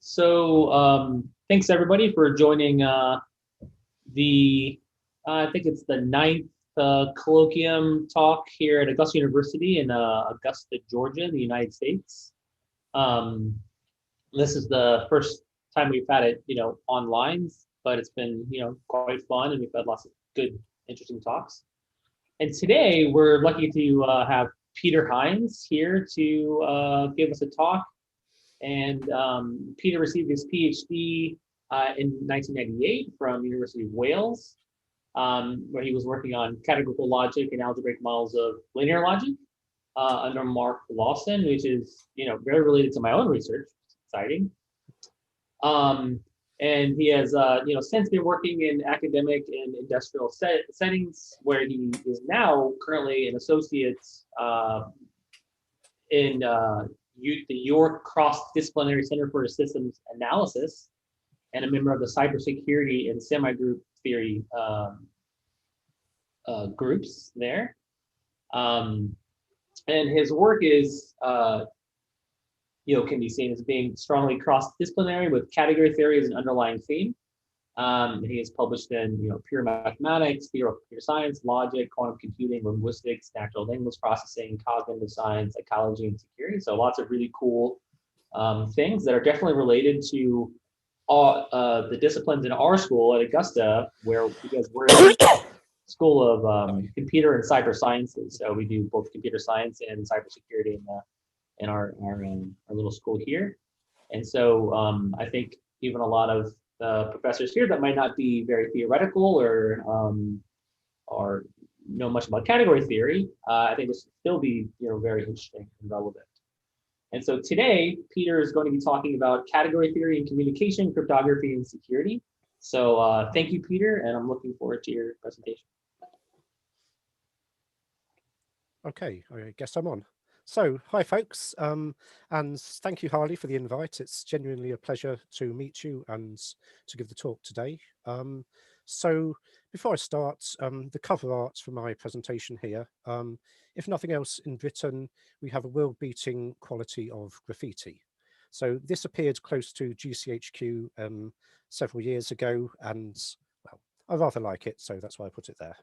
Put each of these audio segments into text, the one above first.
Thanks everybody for joining I think it's the ninth colloquium talk here at Augusta University in Augusta, Georgia, in the United States. Um, this is the first time we've had it, online, but it's been, quite fun, and we've had lots of good, interesting talks. And today we're lucky to have Peter Hines here to give us a talk. And Peter received his PhD in 1998 from University of Wales, where he was working on categorical logic and algebraic models of linear logic under Mark Lawson, which is very related to my own research. It's exciting. And he has since been working in academic and industrial settings, where he is now currently an associate in the York Cross-Disciplinary Center for Systems Analysis, and a member of the cybersecurity and semi-group theory groups there. And his work is, can be seen as being strongly cross-disciplinary with category theory as an underlying theme. He has published in, pure mathematics, theory of computer science, logic, quantum computing, linguistics, natural language processing, cognitive science, psychology, and security. So lots of really cool things that are definitely related to all the disciplines in our school at Augusta, because we're in the School of Computer and Cyber Sciences. So we do both computer science and cybersecurity in our little school here. And so I think even a lot of professors here that might not be very theoretical or know much about category theory, I think this will still be very interesting and relevant. And so today, Peter is going to be talking about category theory and communication, cryptography, and security. So thank you, Peter, and I'm looking forward to your presentation. Okay, I guess I'm on. So, hi folks, and thank you, Harley, for the invite. It's genuinely a pleasure to meet you and to give the talk today. So, before I start, the cover art for my presentation here, if nothing else, in Britain, we have a world-beating quality of graffiti. So this appeared close to GCHQ several years ago, and, well, I rather like it, so that's why I put it there.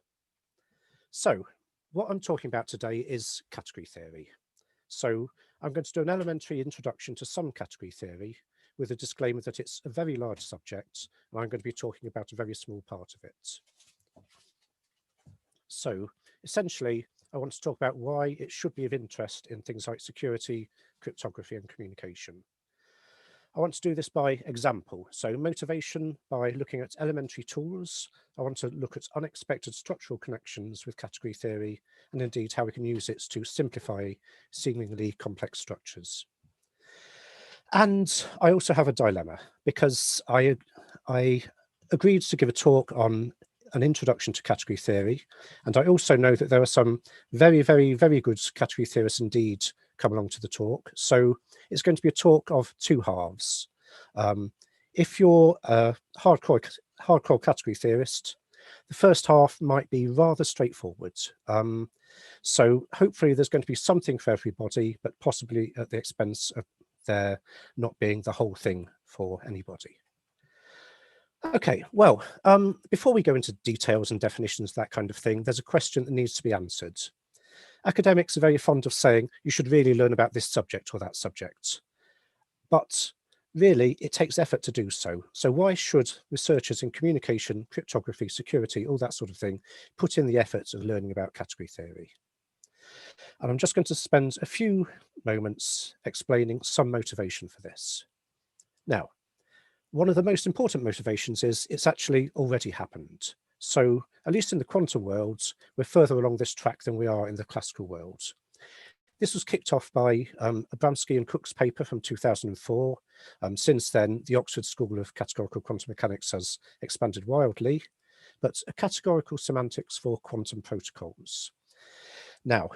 So, what I'm talking about today is category theory. So I'm going to do an elementary introduction to some category theory with a disclaimer that it's a very large subject, and I'm going to be talking about a very small part of it. So essentially, I want to talk about why it should be of interest in things like security, cryptography, and communication. I want to do this by example. So motivation by looking at elementary tools. I want to look at unexpected structural connections with category theory, and indeed how we can use it to simplify seemingly complex structures. And I also have a dilemma, because I agreed to give a talk on an introduction to category theory, and I also know that there are some very, very, very good category theorists indeed come along to the talk. So it's going to be a talk of two halves. If you're a hardcore category theorist, the first half might be rather straightforward. So hopefully there's going to be something for everybody, but possibly at the expense of there not being the whole thing for anybody. Okay, well, before we go into details and definitions, that kind of thing, there's a question that needs to be answered. Academics are very fond of saying you should really learn about this subject or that subject, but really it takes effort to do so. So why should researchers in communication, cryptography, security, all that sort of thing, put in the effort of learning about category theory? And I'm just going to spend a few moments explaining some motivation for this. Now, one of the most important motivations is it's actually already happened. So at least in the quantum world, we're further along this track than we are in the classical world. This was kicked off by Abramsky and Cook's paper from 2004. Since then, the Oxford School of Categorical Quantum Mechanics has expanded wildly, but a categorical semantics for quantum protocols. Now,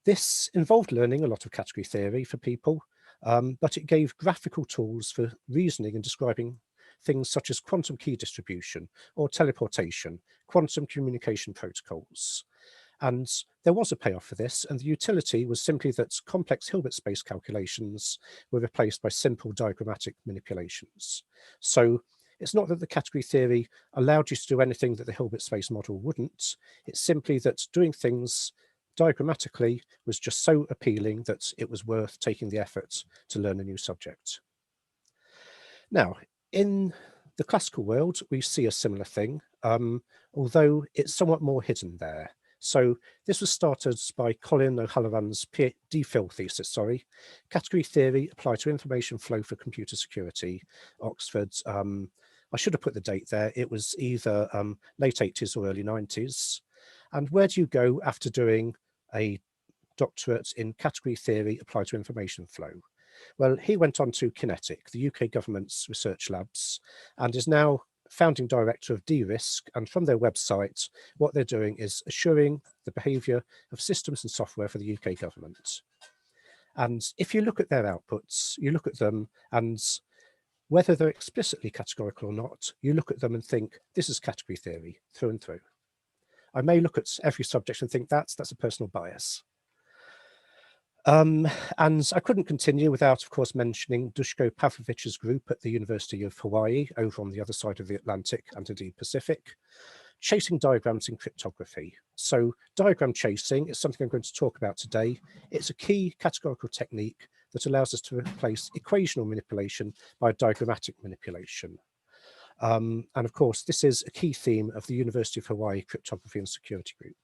this involved learning a lot of category theory for people, but it gave graphical tools for reasoning and describing things such as quantum key distribution or teleportation, quantum communication protocols. And there was a payoff for this, and the utility was simply that complex Hilbert space calculations were replaced by simple diagrammatic manipulations. So it's not that the category theory allowed you to do anything that the Hilbert space model wouldn't. It's simply that doing things diagrammatically was just so appealing that it was worth taking the effort to learn a new subject. Now, in the classical world, we see a similar thing, although it's somewhat more hidden there. So this was started by Colin O'Halloran's DPhil thesis, Category Theory Applied to Information Flow for Computer Security, Oxford. I should have put the date there. It was either late 80s or early 90s. And where do you go after doing a doctorate in Category Theory Applied to Information Flow? Well, he went on to Kinetic, the UK government's research labs, and is now founding director of DRISC. And from their website, what they're doing is assuring the behaviour of systems and software for the UK government. And if you look at their outputs, you look at them, and whether they're explicitly categorical or not, you look at them and think, this is category theory through and through. I may look at every subject and think that's a personal bias. And I couldn't continue without, of course, mentioning Duško Pavlović's group at the University of Hawaii, over on the other side of the Atlantic and indeed Pacific, chasing diagrams in cryptography. So diagram chasing is something I'm going to talk about today. It's a key categorical technique that allows us to replace equational manipulation by diagrammatic manipulation. And of course, this is a key theme of the University of Hawaii Cryptography and Security Group.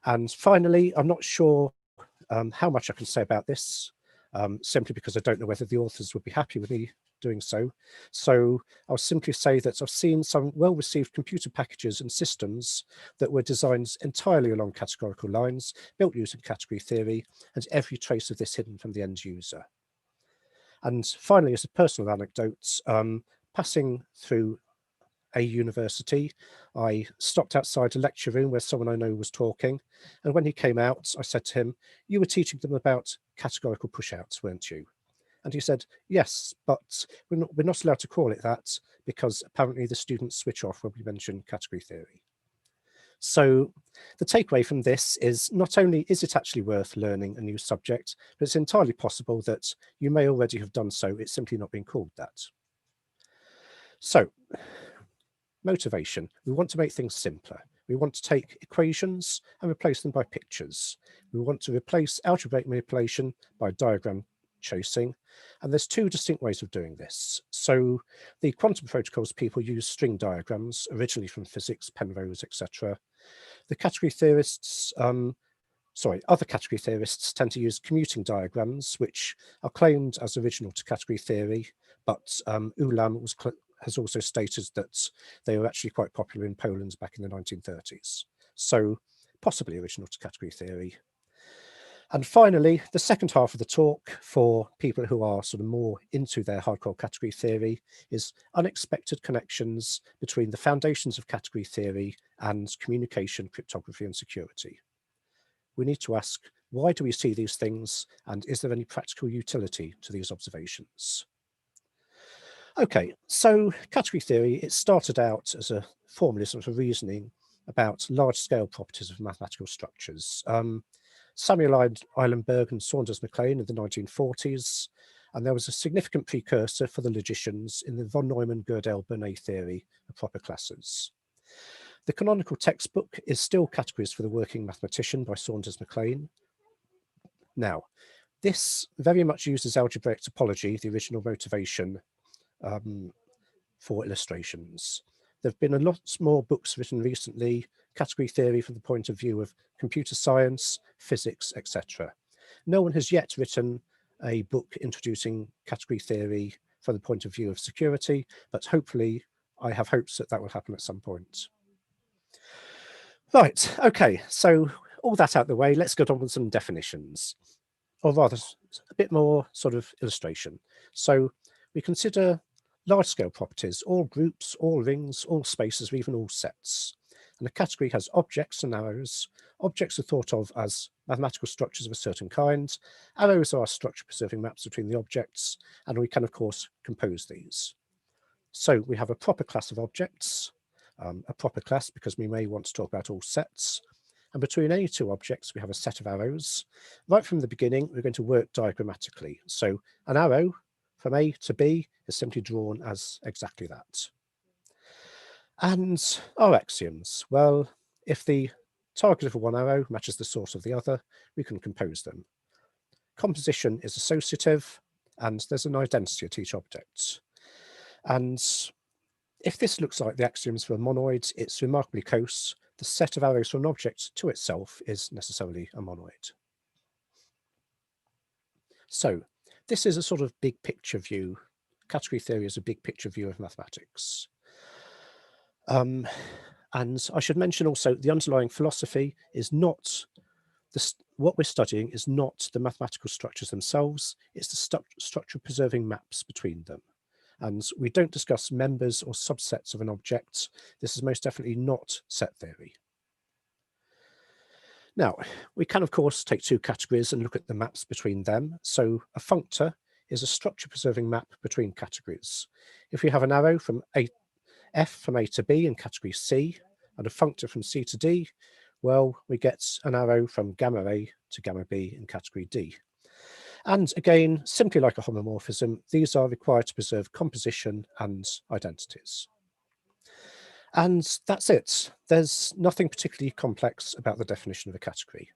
And finally, I'm not sure how much I can say about this, simply because I don't know whether the authors would be happy with me doing so. So I'll simply say that I've seen some well-received computer packages and systems that were designed entirely along categorical lines, built using category theory, and every trace of this hidden from the end user. And finally, as a personal anecdote, passing through a university, I stopped outside a lecture room where someone I know was talking, and when he came out, I said to him, "You were teaching them about categorical push-outs, weren't you?" And he said, "Yes, but we're not allowed to call it that because apparently the students switch off when we mention category theory." So the takeaway from this is not only is it actually worth learning a new subject, but it's entirely possible that you may already have done so, it's simply not being called that. So, motivation. We want to make things simpler. We want to take equations and replace them by pictures. We want to replace algebraic manipulation by diagram chasing. And there's two distinct ways of doing this. So the quantum protocols people use string diagrams, originally from physics, Penrose, etc. The category theorists, other category theorists tend to use commuting diagrams, which are claimed as original to category theory, but Ulam has also stated that they were actually quite popular in Poland back in the 1930s. So possibly original to category theory. And finally, the second half of the talk for people who are sort of more into their hardcore category theory is unexpected connections between the foundations of category theory and communication, cryptography, and security. We need to ask, why do we see these things, and is there any practical utility to these observations? Okay, so category theory, it started out as a formalism for reasoning about large-scale properties of mathematical structures. Samuel Eilenberg and Saunders Mac Lane in the 1940s, and there was a significant precursor for the logicians in the von Neumann-Gödel-Bernet theory of proper classes. The canonical textbook is still Categories for the Working Mathematician by Saunders Mac Lane. Now, this very much uses algebraic topology, the original motivation, for illustrations. There have been a lot more books written recently, category theory from the point of view of computer science, physics, etc. No one has yet written a book introducing category theory from the point of view of security, but hopefully I have hopes that that will happen at some point. Right, okay, so all that out of the way, let's get on with some definitions, or rather a bit more sort of illustration. So we consider large-scale properties, all groups, all rings, all spaces, or even all sets. And a category has objects and arrows. Objects are thought of as mathematical structures of a certain kind. Arrows are structure-preserving maps between the objects, and we can, of course, compose these. So we have a proper class of objects, a proper class because we may want to talk about all sets, And between any two objects, we have a set of arrows. Right from the beginning, we're going to work diagrammatically. So an arrow from A to B is simply drawn as exactly that. And our axioms. Well, if the target of one arrow matches the source of the other, we can compose them. Composition is associative, and there's an identity at each object. And if this looks like the axioms for a monoid, it's remarkably close. The set of arrows for an object to itself is necessarily a monoid. So this is a sort of big picture view. Category theory is a big picture view of mathematics. And I should mention also the underlying philosophy is not what we're studying is not the mathematical structures themselves, it's the structure preserving maps between them. And we don't discuss members or subsets of an object. This is most definitely not set theory. Now, we can, of course, take two categories and look at the maps between them. So a functor is a structure-preserving map between categories. If we have an arrow from F from A to B in category C, and a functor from C to D, well, we get an arrow from gamma A to gamma B in category D. And again, simply like a homomorphism, these are required to preserve composition and identities. And that's it. There's nothing particularly complex about the definition of a category.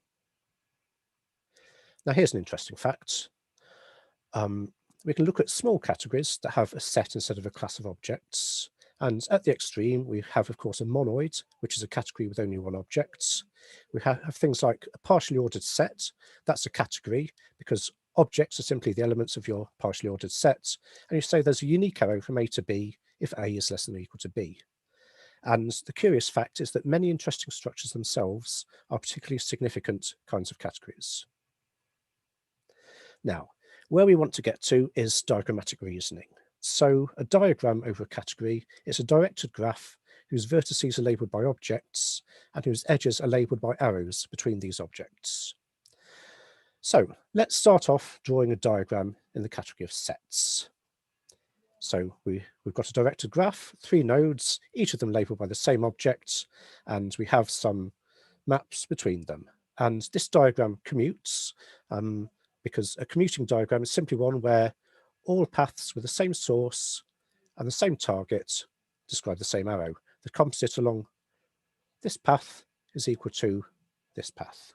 Now, here's an interesting fact. We can look at small categories that have a set instead of a class of objects. And at the extreme, we have, of course, a monoid, which is a category with only one object. We have things like a partially ordered set. That's a category because objects are simply the elements of your partially ordered set. And you say there's a unique arrow from A to B if A is less than or equal to B. And the curious fact is that many interesting structures themselves are particularly significant kinds of categories. Now, where we want to get to is diagrammatic reasoning. So a diagram over a category is a directed graph whose vertices are labelled by objects and whose edges are labelled by arrows between these objects. So let's start off drawing a diagram in the category of sets. So we've got a directed graph, 3 nodes, each of them labelled by the same object, and we have some maps between them. And this diagram commutes, because a commuting diagram is simply one where all paths with the same source and the same target describe the same arrow. The composite along this path is equal to this path.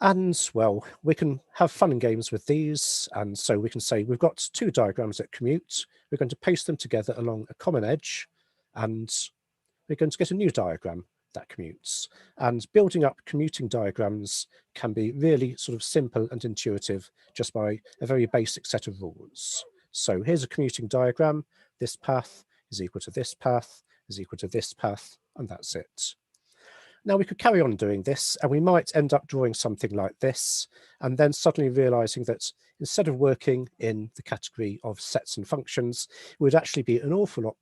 And, well, we can have fun and games with these. And so we can say we've got 2 diagrams that commute. We're going to paste them together along a common edge, and we're going to get a new diagram that commutes. And building up commuting diagrams can be really sort of simple and intuitive just by a very basic set of rules. So here's a commuting diagram. This path is equal to this path, is equal to this path, and that's it. Now we could carry on doing this and we might end up drawing something like this and then suddenly realizing that instead of working in the category of sets and functions, it would actually be an awful lot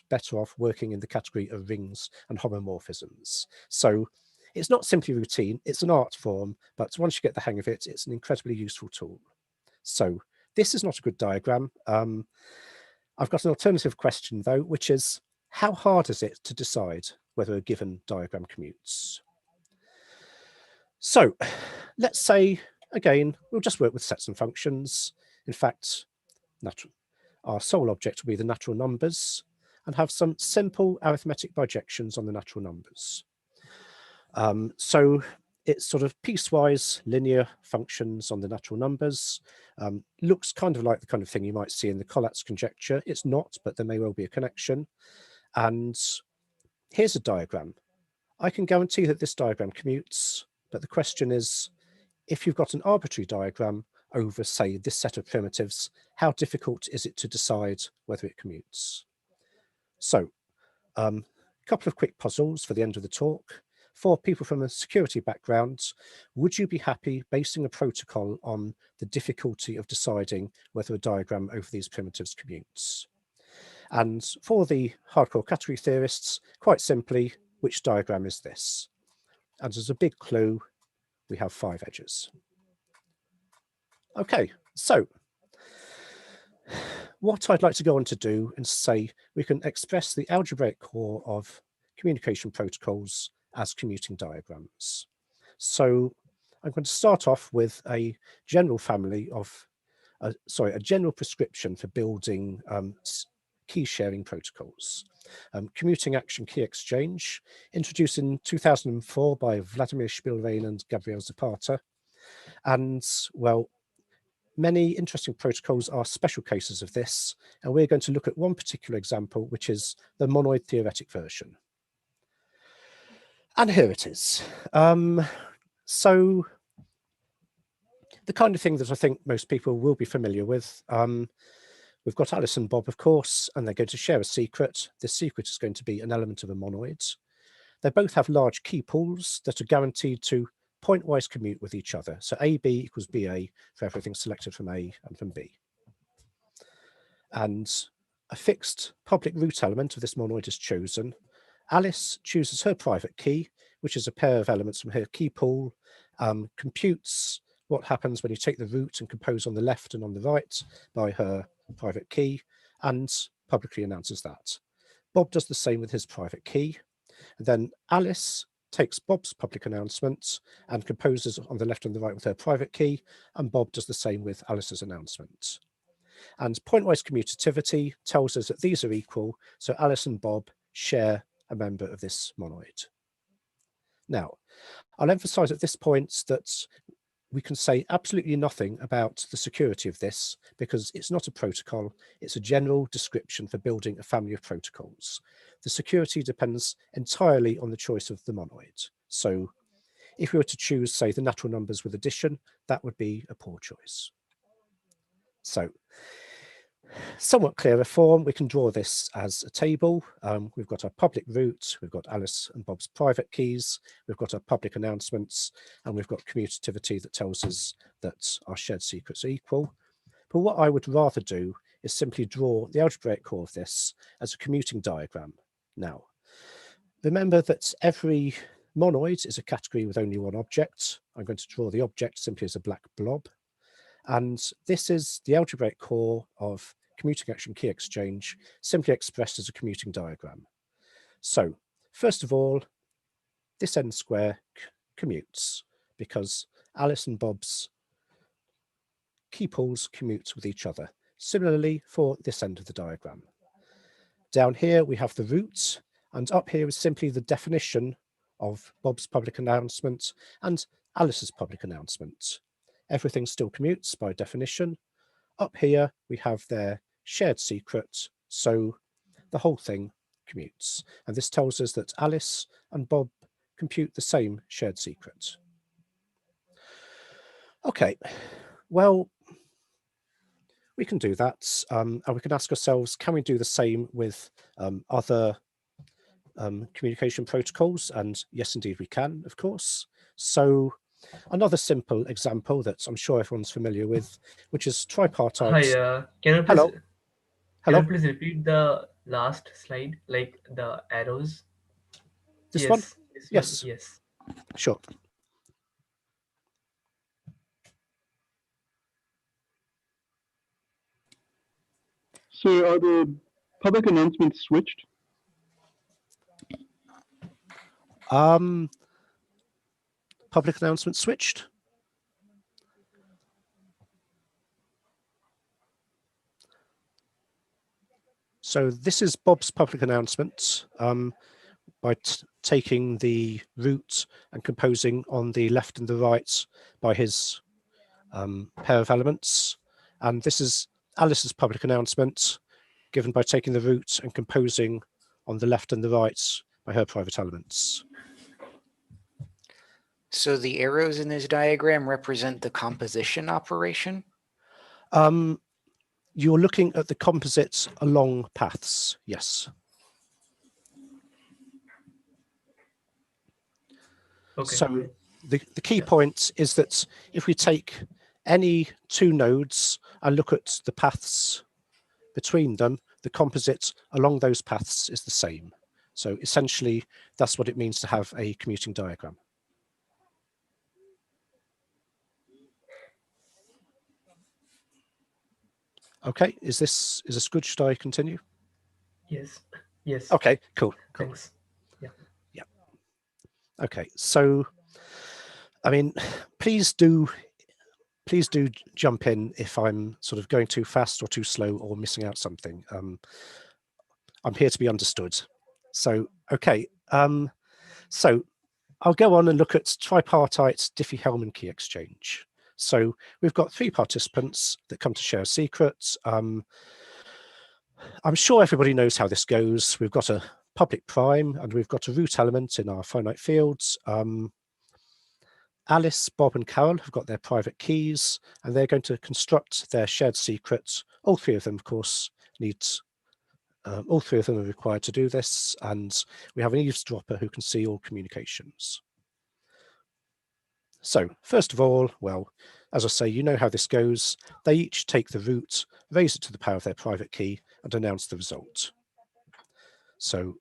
better off working in the category of rings and homomorphisms. So it's not simply routine, it's an art form, but once you get the hang of it, it's an incredibly useful tool. So this is not a good diagram. I've got an alternative question though, which is how hard is it to decide whether a given diagram commutes? So let's say, again, we'll just work with sets and functions. In fact, our sole object will be the natural numbers and have some simple arithmetic bijections on the natural numbers. So it's sort of piecewise linear functions on the natural numbers. Looks kind of like the kind of thing you might see in the Collatz conjecture. It's not, but there may well be a connection. And here's a diagram. I can guarantee that this diagram commutes, but the question is, if you've got an arbitrary diagram over, say, this set of primitives, how difficult is it to decide whether it commutes? So, a couple of quick puzzles for the end of the talk. For people from a security background, would you be happy basing a protocol on the difficulty of deciding whether a diagram over these primitives commutes? And for the hardcore category theorists, quite simply, which diagram is this? And as a big clue, we have 5 edges. Okay, so what I'd like to go on to do is say we can express the algebraic core of communication protocols as commuting diagrams. So I'm going to start off with a general family of, a general prescription for building key sharing protocols. Commuting action key exchange, introduced in 2004 by Vladimir Spielrein and Gabriel Zapata. And well, many interesting protocols are special cases of this, and we're going to look at one particular example, which is the monoid theoretic version. And here it is. So the kind of thing that I think most people will be familiar with. We've got Alice and Bob, of course, and they're going to share a secret. This secret is going to be an element of a monoid. They both have large key pools that are guaranteed to pointwise commute with each other. So AB equals BA for everything selected from A and from B. And a fixed public root element of this monoid is chosen. Alice chooses her private key, which is a pair of elements from her key pool, computes what happens when you take the root and compose on the left and on the right by her private key, and publicly announces that. Bob does the same with his private key. And then Alice takes Bob's public announcement and composes on the left and the right with her private key, and Bob does the same with Alice's announcement. And pointwise commutativity tells us that these are equal, so Alice and Bob share a member of this monoid. Now, I'll emphasize at this point that we can say absolutely nothing about the security of this because it's not a protocol, it's a general description for building a family of protocols. The security depends entirely on the choice of the monoid. So if we were to choose, say, the natural numbers with addition, that would be a poor choice. So somewhat clearer form, we can draw this as a table. We've got our public root, we've got Alice and Bob's private keys, we've got our public announcements, and we've got commutativity that tells us that our shared secrets are equal. But what I would rather do is simply draw the algebraic core of this as a commuting diagram. Now, remember that every monoid is a category with only one object. I'm going to draw the object simply as a black blob. And this is the algebraic core of commuting action key exchange, simply expressed as a commuting diagram. So first of all, this n square commutes because Alice and Bob's key pools commute with each other. Similarly for this end of the diagram. Down here we have the root, and up here is simply the definition of Bob's public announcement and Alice's public announcement. Everything still commutes by definition. Up here, we have their shared secret, so the whole thing commutes. And this tells us that Alice and Bob compute the same shared secret. Okay, well, we can do that. And we can ask ourselves, can we do the same with other communication protocols? And yes, indeed, we can, of course. So another simple example that I'm sure everyone's familiar with, which is tripartite. Hi, can you please Hello. Hello. can you please repeat the last slide, like the arrows? This one? This one, Yes. yes. Sure. So are the public announcements switched? Public announcement switched. So this is Bob's public announcement by taking the root and composing on the left and the right by his pair of elements. And this is Alice's public announcement given by taking the root and composing on the left and the right by her private elements. So the arrows in this diagram represent the composition operation? You're looking at the composites along paths, yes. Okay. So the key point is that if we take any two nodes and look at the paths between them, the composite along those paths is the same. So essentially, that's what it means to have a commuting diagram. Okay, is this good? Should I continue? Yes. Yes. Okay, cool. Thanks. Yeah. Yeah. Okay, so I mean, please do jump in if I'm sort of going too fast or too slow or missing out something. I'm here to be understood. So, okay, so I'll go on and look at tripartite Diffie-Hellman key exchange. So we've got 3 participants that come to share a secret. I'm sure everybody knows how this goes. We've got a public prime and we've got a root element in our finite fields. Alice, Bob and Carol have got their private keys and they're going to construct their shared secret. All 3 of them, of course, all 3 of them are required to do this, and we have an eavesdropper who can see all communications. So first of all, well, as I say, you know how this goes. They each take the root, raise it to the power of their private key and announce the result. So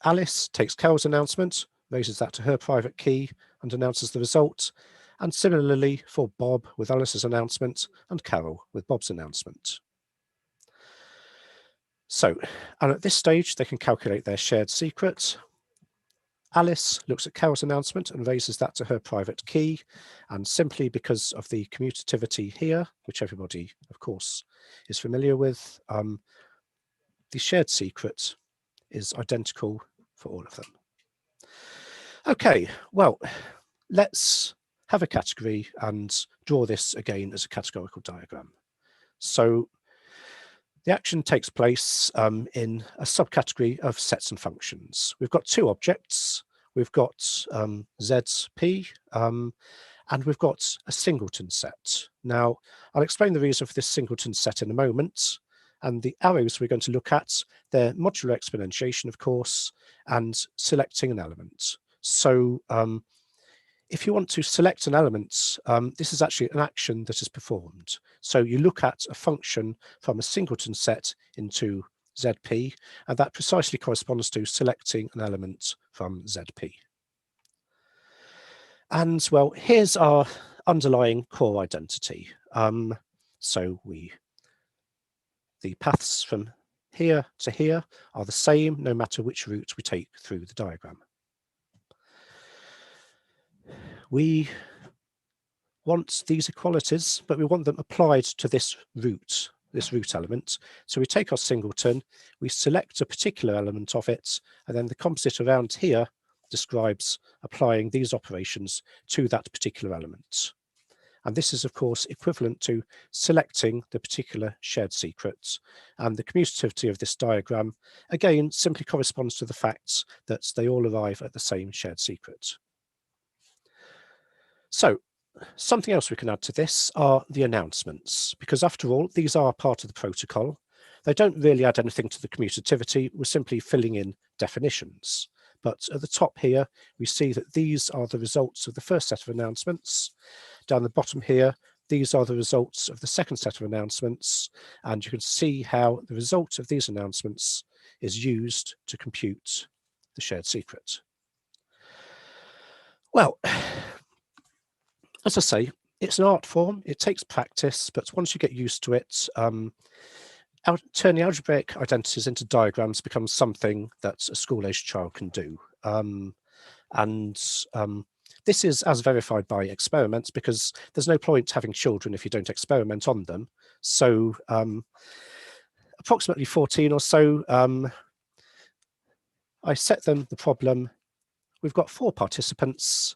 Alice takes Carol's announcement, raises that to her private key and announces the result. And similarly for Bob with Alice's announcement and Carol with Bob's announcement. So, and at this stage, they can calculate their shared secret. Alice looks at Carol's announcement and raises that to her private key. And simply because of the commutativity here, which everybody, of course, is familiar with, the shared secret is identical for all of them. Okay, well, let's have a category and draw this again as a categorical diagram. So the action takes place in a subcategory of sets and functions. We've got 2 objects. We've got ZP and we've got a singleton set. Now, I'll explain the reason for this singleton set in a moment. And the arrows we're going to look at, they're modular exponentiation, of course, and selecting an element. So if you want to select an element, this is actually an action that is performed. So you look at a function from a singleton set into ZP, and that precisely corresponds to selecting an element from ZP. And well, here's our underlying core identity. So the paths from here to here are the same no matter which route we take through the diagram. We want these equalities, but we want them applied to this root element. So we take our singleton, we select a particular element of it, and then the composite around here describes applying these operations to that particular element. And this is, of course, equivalent to selecting the particular shared secret. And the commutativity of this diagram, again, simply corresponds to the facts that they all arrive at the same shared secret. So something else we can add to this are the announcements, because after all, these are part of the protocol. They don't really add anything to the commutativity. We're simply filling in definitions. But at the top here, we see that these are the results of the first set of announcements. Down the bottom here, these are the results of the second set of announcements. And you can see how the result of these announcements is used to compute the shared secret. Well, as I say, it's an art form. It takes practice, but once you get used to it, turning algebraic identities into diagrams becomes something that a school-aged child can do. This is as verified by experiments, because there's no point having children if you don't experiment on them. So approximately 14 or so, I set them the problem. We've got 4 participants.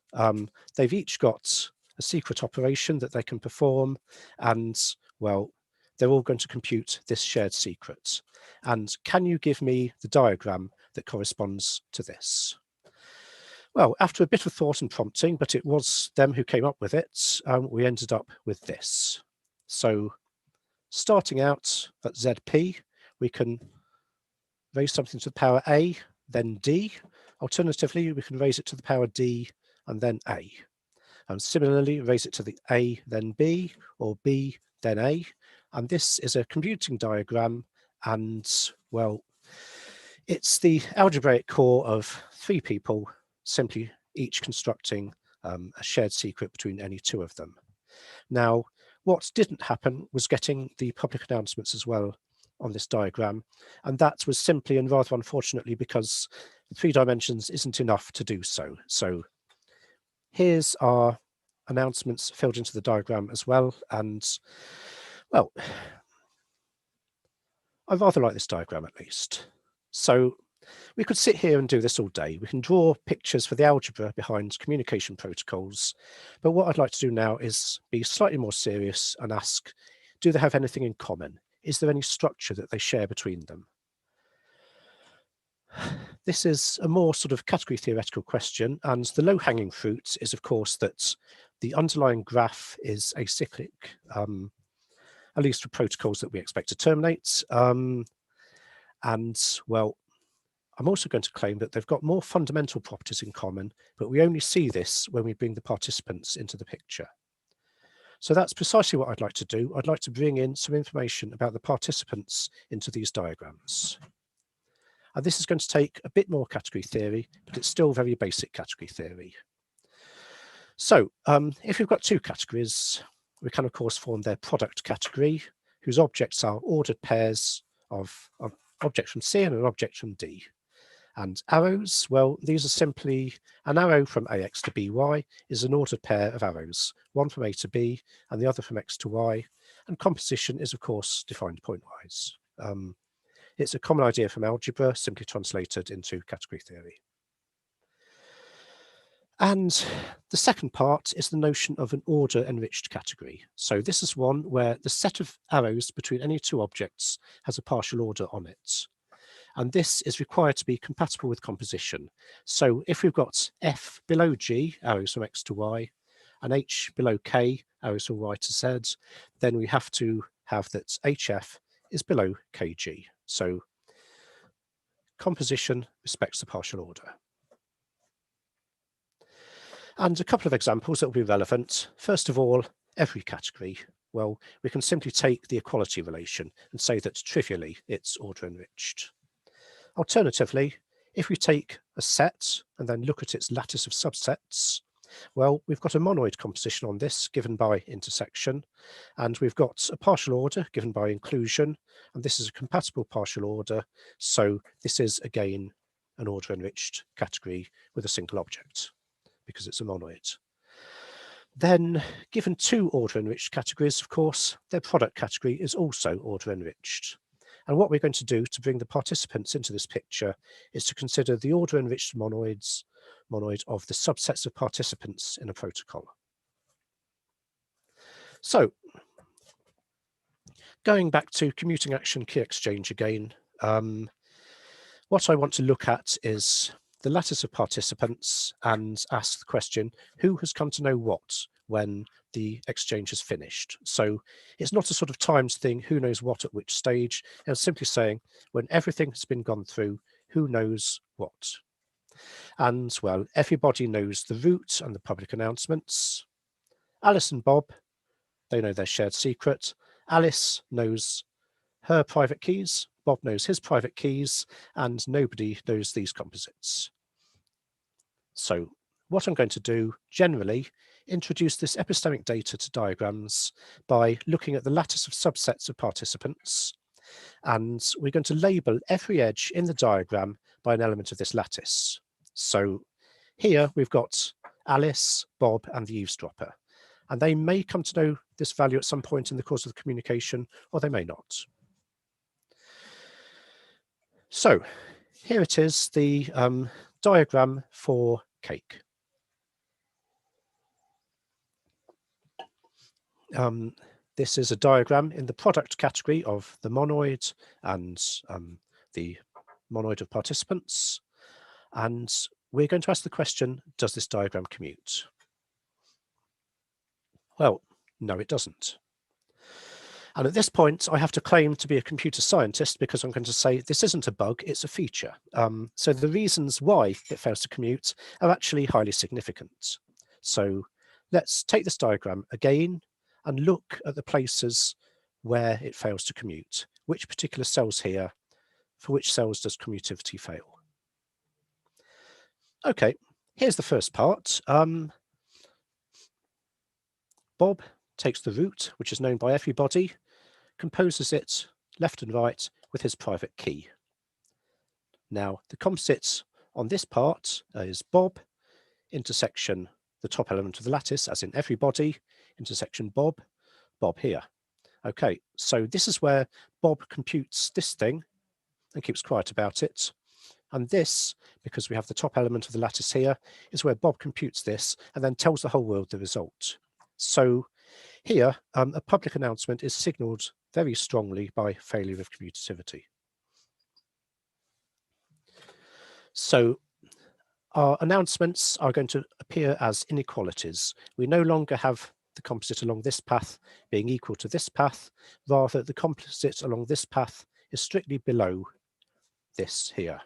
They've each got a secret operation that they can perform, and well, they're all going to compute this shared secret. And can you give me the diagram that corresponds to this? Well, after a bit of thought and prompting, but it was them who came up with it, we ended up with this. So starting out at ZP, we can raise something to the power A, then D. Alternatively, we can raise it to the power D and then A. And similarly, raise it to the A, then B, or B, then A. And this is a computing diagram. And well, it's the algebraic core of 3 people, simply each constructing a shared secret between any 2 of them. Now, what didn't happen was getting the public announcements as well on this diagram. And that was simply and rather unfortunately because 3 dimensions isn't enough to do so. So here's our announcements filled into the diagram as well. And well, I rather like this diagram at least. So we could sit here and do this all day. We can draw pictures for the algebra behind communication protocols. But what I'd like to do now is be slightly more serious and ask, do they have anything in common? Is there any structure that they share between them? This is a more sort of category theoretical question, and the low-hanging fruit is, of course, that the underlying graph is acyclic, at least for protocols that we expect to terminate. And, well, I'm also going to claim that they've got more fundamental properties in common, but we only see this when we bring the participants into the picture. So that's precisely what I'd like to do. I'd like to bring in some information about the participants into these diagrams. And this is going to take a bit more category theory, but it's still very basic category theory. So if we've got 2 categories, we can of course form their product category, whose objects are ordered pairs of objects from C and an object from D. And arrows, well, these are simply an arrow from AX to BY is an ordered pair of arrows, one from A to B and the other from X to Y. And composition is of course defined pointwise. It's a common idea from algebra, simply translated into category theory. And the second part is the notion of an order-enriched category. So this is one where the set of arrows between any 2 objects has a partial order on it. And this is required to be compatible with composition. So if we've got F below G, arrows from X to Y, and H below K, arrows from Y to Z, then we have to have that HF is below KG. So composition respects the partial order. And a couple of examples that will be relevant. First of all, every category. Well, we can simply take the equality relation and say that trivially it's order enriched. Alternatively, if we take a set and then look at its lattice of subsets, well, we've got a monoid composition on this given by intersection, and we've got a partial order given by inclusion, and this is a compatible partial order, so this is again an order enriched category with a single object because it's a monoid. Then, given 2 order enriched categories, of course, their product category is also order enriched. And what we're going to do to bring the participants into this picture is to consider the order enriched monoid of the subsets of participants in a protocol. So, going back to commuting action key exchange again, what I want to look at is the lattice of participants and ask the question, who has come to know what when the exchange is finished? So it's not a sort of times thing, who knows what at which stage. It's simply saying when everything has been gone through, who knows what? And well, everybody knows the root and the public announcements. Alice and Bob, they know their shared secret. Alice knows her private keys, Bob knows his private keys, and nobody knows these composites. So what I'm going to do, generally, introduce this epistemic data to diagrams by looking at the lattice of subsets of participants, and we're going to label every edge in the diagram by an element of this lattice. So here we've got Alice, Bob, and the eavesdropper, and they may come to know this value at some point in the course of the communication, or they may not. So here it is, the diagram for cake. This is a diagram in the product category of the monoid and the monoid of participants. And we're going to ask the question, does this diagram commute? Well, no, it doesn't. And at this point, I have to claim to be a computer scientist because I'm going to say this isn't a bug, it's a feature. So the reasons why it fails to commute are actually highly significant. So let's take this diagram again and look at the places where it fails to commute. Which particular cells here, for which cells does commutativity fail? Okay, here's the first part. Bob takes the root, which is known by everybody, composes it left and right with his private key. Now, the composite on this part is Bob, intersection the top element of the lattice, as in everybody, intersection Bob, Bob here. Okay, so this is where Bob computes this thing and keeps quiet about it. And this, because we have the top element of the lattice here, is where Bob computes this and then tells the whole world the result. So here, a public announcement is signaled very strongly by failure of commutativity. So our announcements are going to appear as inequalities. We no longer have the composite along this path being equal to this path, rather the composite along this path is strictly below this here.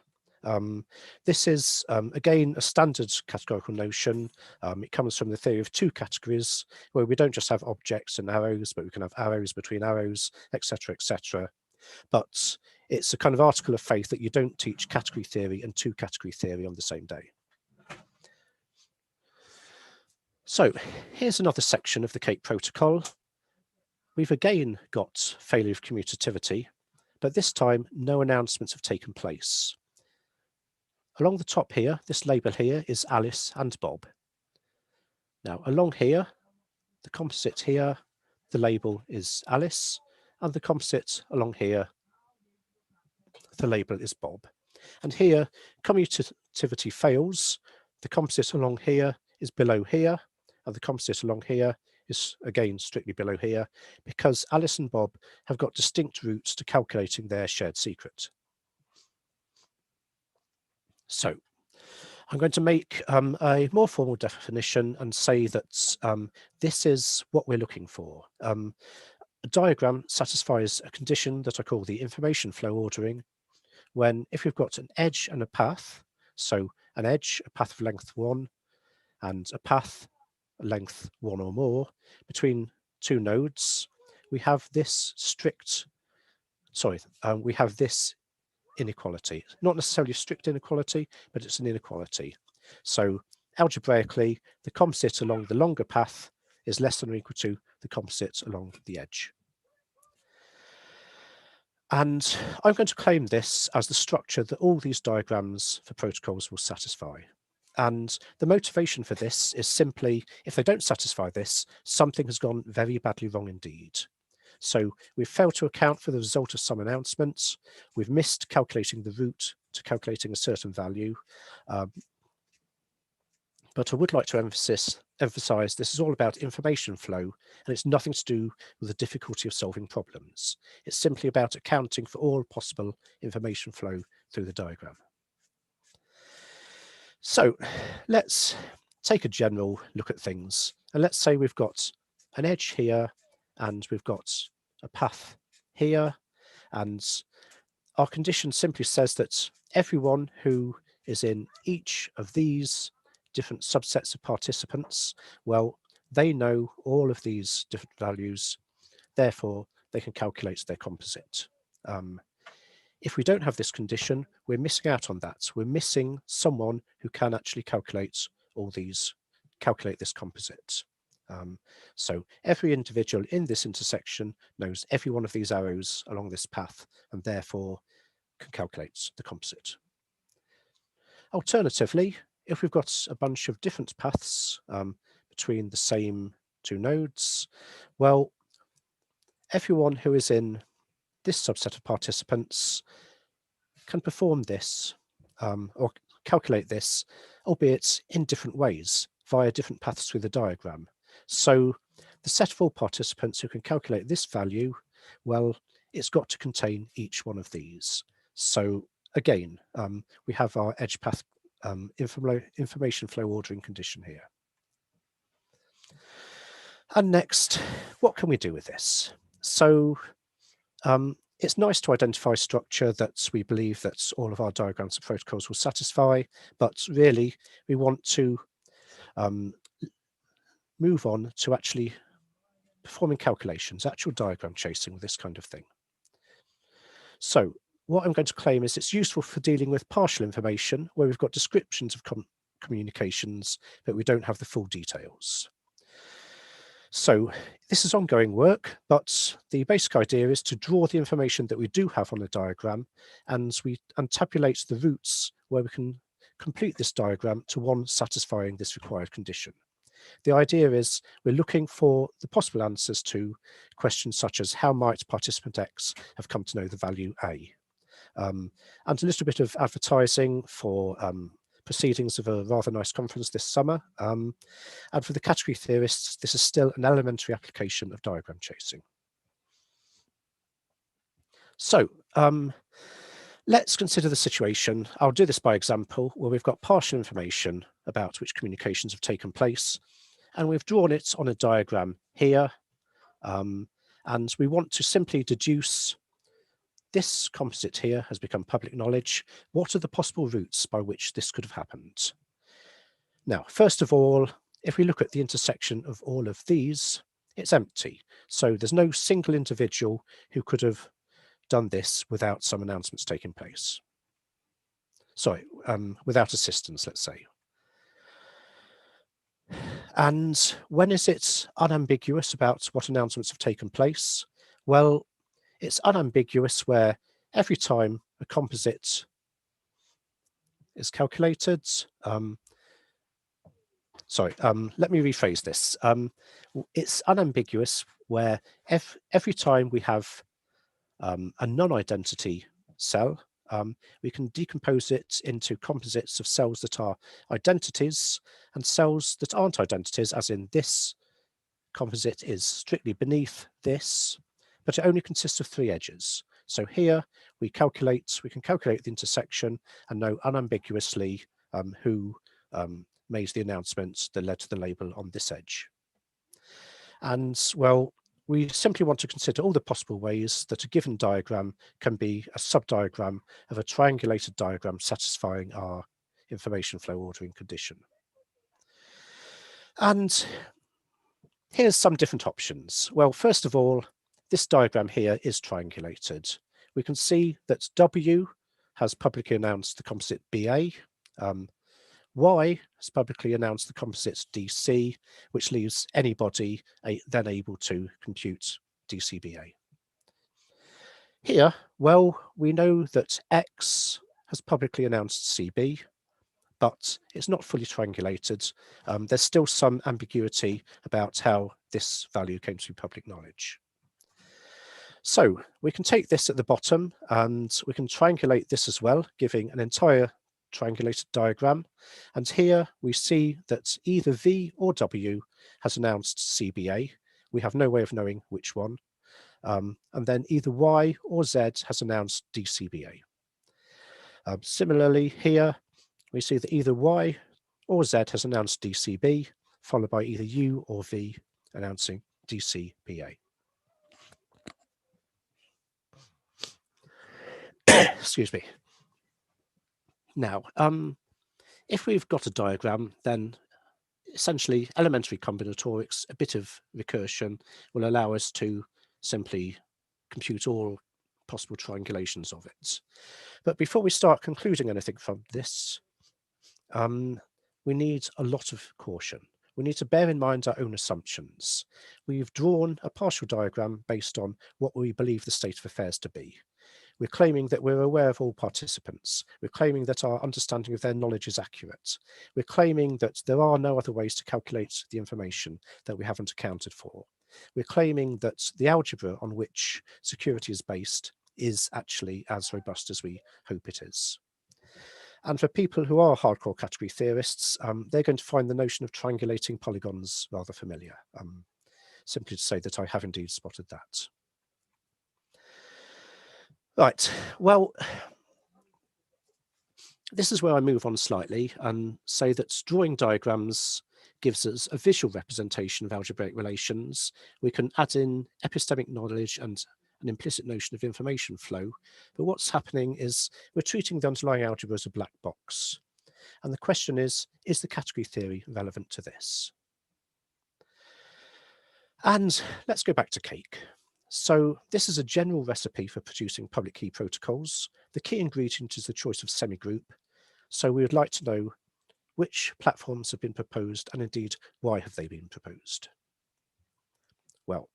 This is, again, a standard categorical notion. It comes from the theory of two categories, where we don't just have objects and arrows, but we can have arrows between arrows, etc., etc. But it's a kind of article of faith that you don't teach category theory and two category theory on the same day. So here's another section of the CAPE protocol. We've again got failure of commutativity, but this time no announcements have taken place. Along the top here, this label here is Alice and Bob. Now along here, the composite here, the label is Alice, and the composite along here, the label is Bob. And here, commutativity fails. The composite along here is below here, and the composite along here is again strictly below here, because Alice and Bob have got distinct routes to calculating their shared secret. So I'm going to make a more formal definition and say that this is what we're looking for. A diagram satisfies a condition that I call the information flow ordering, when if we've got an edge and a path, so an edge, a path of length 1, and a path length 1 or more between two nodes, we have this we have this inequality. Not necessarily a strict inequality, but it's an inequality. So algebraically, the composite along the longer path is less than or equal to the composite along the edge. And I'm going to claim this as the structure that all these diagrams for protocols will satisfy. And the motivation for this is simply, if they don't satisfy this, something has gone very badly wrong indeed. So we've failed to account for the result of some announcements. We've missed calculating the route to calculating a certain value. But I would like to emphasize this is all about information flow, and it's nothing to do with the difficulty of solving problems. It's simply about accounting for all possible information flow through the diagram. So let's take a general look at things. And let's say we've got an edge here, and we've got a path here, and our condition simply says that everyone who is in each of these different subsets of participants, well, they know all of these different values, therefore they can calculate their composite. If we don't have this condition, we're missing out on that. We're missing someone who can actually calculate this composite. So every individual in this intersection knows every one of these arrows along this path and therefore can calculate the composite. Alternatively, if we've got a bunch of different paths between the same two nodes, well, everyone who is in this subset of participants can perform this or calculate this, albeit in different ways via different paths through the diagram. So the set of all participants who can calculate this value, well, it's got to contain each one of these. So again, we have our edge path information flow ordering condition here. And next, what can we do with this? So it's nice to identify structure that we believe that all of our diagrams and protocols will satisfy, but really we want to move on to actually performing calculations, actual diagram chasing with this kind of thing. So what I'm going to claim is it's useful for dealing with partial information where we've got descriptions of communications, but we don't have the full details. So this is ongoing work, but the basic idea is to draw the information that we do have on a diagram, and we tabulate the routes where we can complete this diagram to one satisfying this required condition. The idea is we're looking for the possible answers to questions such as how might participant X have come to know the value A? And a little bit of advertising for proceedings of a rather nice conference this summer. And for the category theorists, this is still an elementary application of diagram chasing. So let's consider the situation. I'll do this by example, where we've got partial information about which communications have taken place, and we've drawn it on a diagram here. And we want to simply deduce this composite here has become public knowledge. What are the possible routes by which this could have happened? Now, first of all, if we look at the intersection of all of these, it's empty. So there's no single individual who could have done this without some announcements taking place. Sorry, without assistance, let's say. And when is it unambiguous about what announcements have taken place? Well, it's unambiguous where every time a composite is calculated, let me rephrase this. It's unambiguous where every time we have a non-identity cell, we can decompose it into composites of cells that are identities and cells that aren't identities, as in this composite is strictly beneath this, but it only consists of 3 edges. So here we can calculate the intersection and know unambiguously who made the announcement that led to the label on this edge. And well, we simply want to consider all the possible ways that a given diagram can be a subdiagram of a triangulated diagram satisfying our information flow ordering condition. And here's some different options. Well, first of all, this diagram here is triangulated. We can see that W has publicly announced the composite BA. Y has publicly announced the composite DC, which leaves anybody then able to compute DCBA. Here, well, we know that X has publicly announced CB, but it's not fully triangulated. There's still some ambiguity about how this value came to be public knowledge. So we can take this at the bottom and we can triangulate this as well, giving an entire triangulated diagram. And here we see that either V or W has announced CBA. We have no way of knowing which one. And then either Y or Z has announced DCBA. Similarly, here we see that either Y or Z has announced DCB, followed by either U or V announcing DCBA. Excuse me. Now, if we've got a diagram, then essentially elementary combinatorics, a bit of recursion, will allow us to simply compute all possible triangulations of it. But before we start concluding anything from this, we need a lot of caution. We need to bear in mind our own assumptions. We've drawn a partial diagram based on what we believe the state of affairs to be. We're claiming that we're aware of all participants. We're claiming that our understanding of their knowledge is accurate. We're claiming that there are no other ways to calculate the information that we haven't accounted for. We're claiming that the algebra on which security is based is actually as robust as we hope it is. And for people who are hardcore category theorists, they're going to find the notion of triangulating polygons rather familiar. Simply to say that I have indeed spotted that. Right, well, this is where I move on slightly and say that drawing diagrams gives us a visual representation of algebraic relations. We can add in epistemic knowledge and an implicit notion of information flow. But what's happening is we're treating the underlying algebra as a black box. And the question is the category theory relevant to this? And let's go back to cake. So this is a general recipe for producing public key protocols. The key ingredient is the choice of semigroup. So we would like to know which platforms have been proposed and indeed why have they been proposed. Well,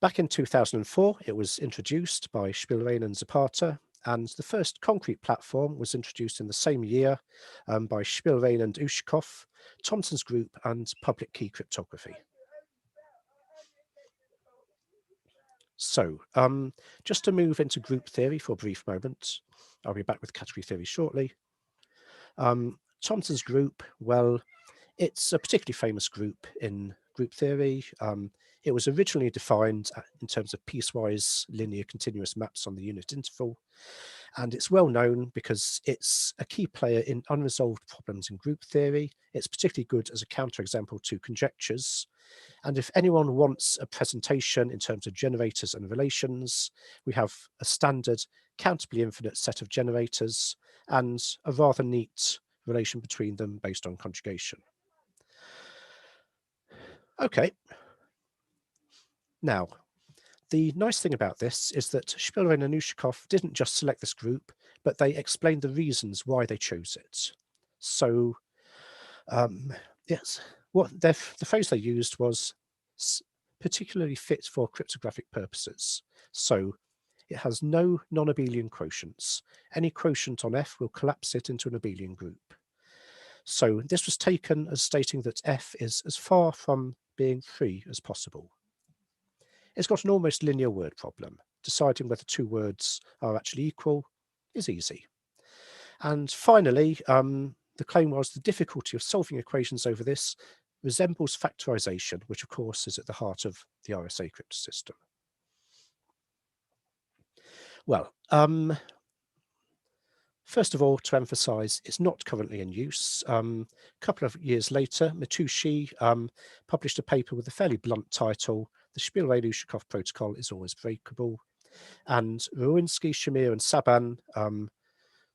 back in 2004, it was introduced by Spielrein and Zapata, And the first concrete platform was introduced in the same year by Spielrein and Ushakov, Thompson's group, and public key cryptography. So just to move into group theory for a brief moment, I'll be back with category theory shortly. Thompson's group, well, it's a particularly famous group in group theory. It was originally defined in terms of piecewise linear continuous maps on the unit interval. And it's well known because it's a key player in unresolved problems in group theory. It's particularly good as a counterexample to conjectures. And if anyone wants a presentation in terms of generators and relations, we have a standard countably infinite set of generators and a rather neat relation between them based on conjugation. Okay. Now, the nice thing about this is that Spielrein and Ushakov didn't just select this group, but they explained the reasons why they chose it. So, yes, the phrase they used was particularly fit for cryptographic purposes. So, it has no non-abelian quotients. Any quotient on F will collapse it into an abelian group. So this was taken as stating that F is as far from being free as possible. It's got an almost linear word problem. Deciding whether two words are actually equal is easy. And finally, the claim was the difficulty of solving equations over this resembles factorization, which of course is at the heart of the RSA cryptosystem. Well, first of all, to emphasize, it's not currently in use. A couple of years later, Matushi published a paper with a fairly blunt title, The Spielrein-Ushakov Protocol is Always Breakable. And Ruinsky, Shamir, and Saban,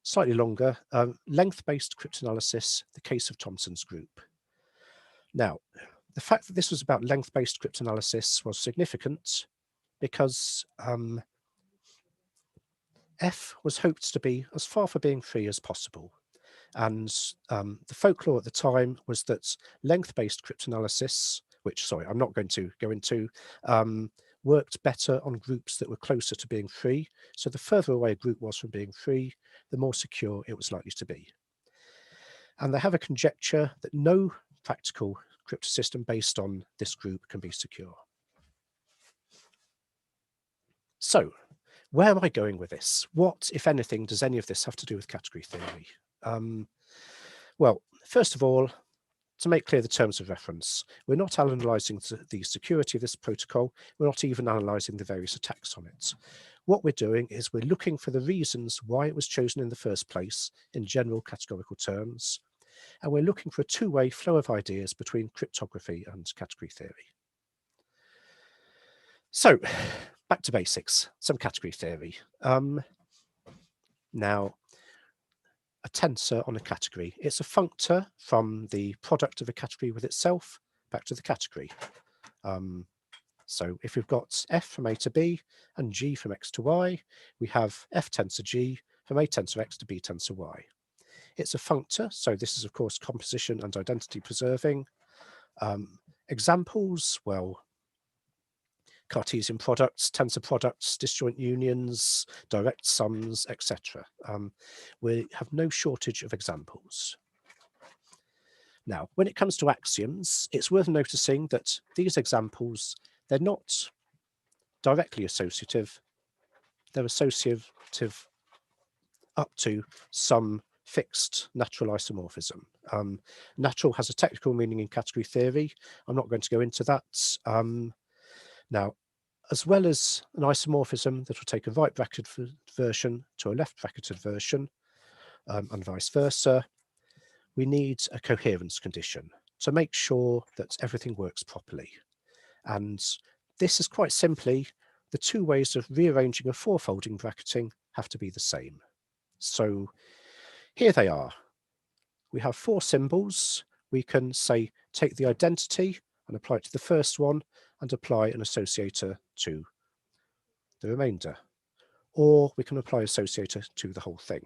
slightly longer, Length-Based Cryptanalysis, the Case of Thompson's Group. Now, the fact that this was about length-based cryptanalysis was significant because F was hoped to be as far from being free as possible. And the folklore at the time was that length-based cryptanalysis, which, sorry, I'm not going to go into, worked better on groups that were closer to being free. So the further away a group was from being free, the more secure it was likely to be. And they have a conjecture that no practical cryptosystem based on this group can be secure. So, where am I going with this? What, if anything, does any of this have to do with category theory? Well, first of all, to make clear the terms of reference, we're not analysing the security of this protocol. We're not even analysing the various attacks on it. What we're doing is we're looking for the reasons why it was chosen in the first place in general categorical terms. And we're looking for a two-way flow of ideas between cryptography and category theory. So, back to basics, some category theory. Now, a tensor on a category. It's a functor from the product of a category with itself back to the category. So if we've got F from A to B and G from X to Y, we have F tensor G from A tensor X to B tensor Y. It's a functor, so this is of course composition and identity preserving. Examples, well, Cartesian products, tensor products, disjoint unions, direct sums, etc. We have no shortage of examples. Now, when it comes to axioms, it's worth noticing that these examples, they're not directly associative. They're associative up to some fixed natural isomorphism. Natural has a technical meaning in category theory. I'm not going to go into that. Now, as well as an isomorphism that will take a right bracketed version to a left bracketed version, and vice versa, we need a coherence condition to make sure that everything works properly. And this is quite simply the two ways of rearranging a four-folding bracketing have to be the same. So here they are. We have four symbols. We can say, take the identity and apply it to the first one and apply an associator to the remainder. Or we can apply associator to the whole thing.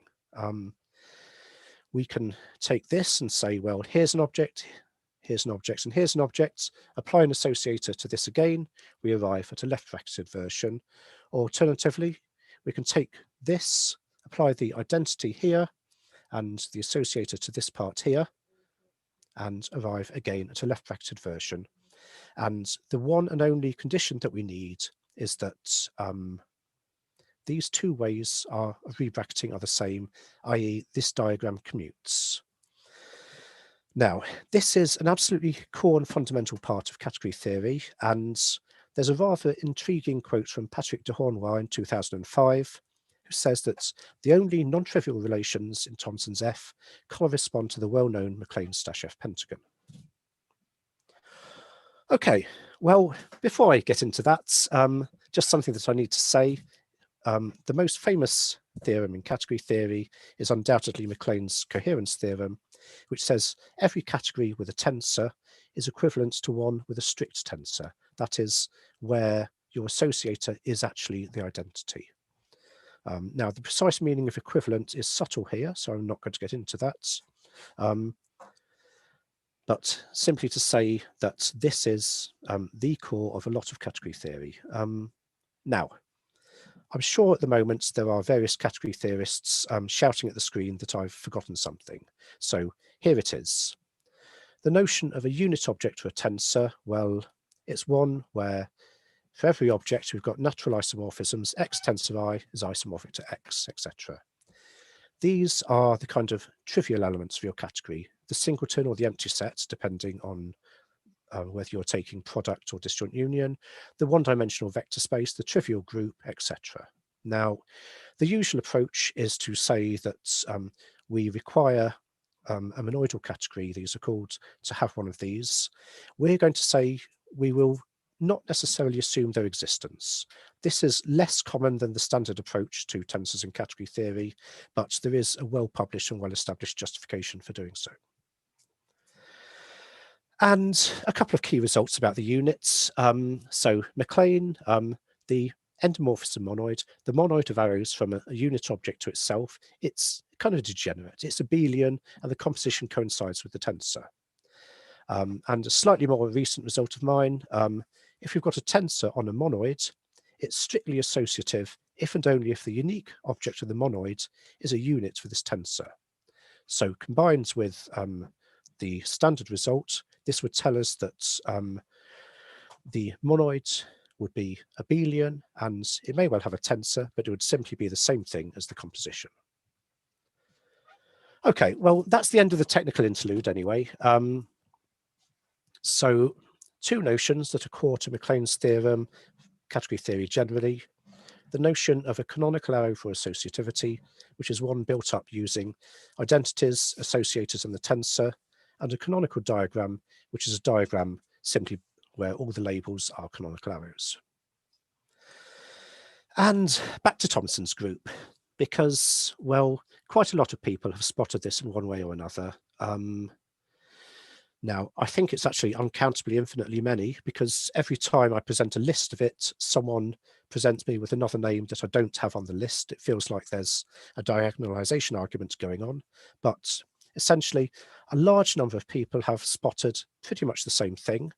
We can take this and say, well, here's an object, here's an object, and here's an object. Apply an associator to this again. We arrive at a left bracketed version. Or alternatively, we can take this apply the identity here and the associator to this part here, and arrive again at a left bracketed version. And the one and only condition that we need is that these two ways of rebracketing are the same, i.e. this diagram commutes. Now, this is an absolutely core and fundamental part of category theory, and there's a rather intriguing quote from Patrick de Hornoy in 2005, who says that the only non-trivial relations in Thompson's F correspond to the well-known McLean-F pentagon. Okay, well, before I get into that, just something that I need to say. The most famous theorem in category theory is undoubtedly Maclane's coherence theorem, which says every category with a tensor is equivalent to one with a strict tensor. That is, where your associator is actually the identity. Now, the precise meaning of equivalent is subtle here, so I'm not going to get into that. But simply to say that this is the core of a lot of category theory. Now, I'm sure at the moment there are various category theorists shouting at the screen that I've forgotten something. So here it is. The notion of a unit object or a tensor, well, it's one where for every object we've got natural isomorphisms, x tensor I is isomorphic to x, etc. These are the kind of trivial elements of your category, the singleton or the empty set, depending on whether you're taking product or disjoint union, the one-dimensional vector space, the trivial group, etc. Now, the usual approach is to say that we require a monoidal category, these are called, to have one of these. We're going to say we will not necessarily assume their existence. This is less common than the standard approach to tensors in category theory, but there is a well-published and well-established justification for doing so. And a couple of key results about the units. So Maclane, the endomorphism monoid, the monoid of arrows from a unit object to itself, it's kind of degenerate. It's abelian, and the composition coincides with the tensor. And a slightly more recent result of mine, if we've got a tensor on a monoid, it's strictly associative if and only if the unique object of the monoid is a unit for this tensor. So combined with the standard result, this would tell us that the monoid would be abelian, and it may well have a tensor, but it would simply be the same thing as the composition. Okay, well, that's the end of the technical interlude anyway. So two notions that are core to Maclane's theorem, category theory generally. The notion of a canonical arrow for associativity, which is one built up using identities, associators, and the tensor, and a canonical diagram, which is a diagram simply where all the labels are canonical arrows. And back to Thompson's group, because, well, quite a lot of people have spotted this in one way or another. Now, I think it's actually uncountably infinitely many, because every time I present a list of it, someone presents me with another name that I don't have on the list. It feels like there's a diagonalization argument going on, but essentially a large number of people have spotted pretty much the same thing.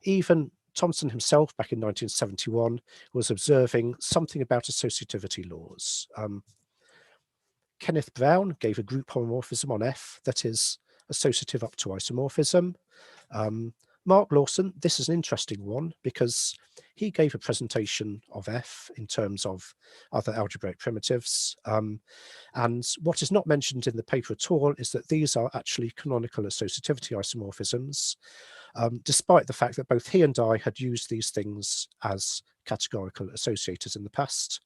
Even Thompson himself, back in 1971, was observing something about associativity laws. Kenneth Brown gave a group homomorphism on F that is associative up to isomorphism. Mark Lawson, this is an interesting one because he gave a presentation of F in terms of other algebraic primitives. And what is not mentioned in the paper at all is that these are actually canonical associativity isomorphisms, despite the fact that both he and I had used these things as categorical associators in the past.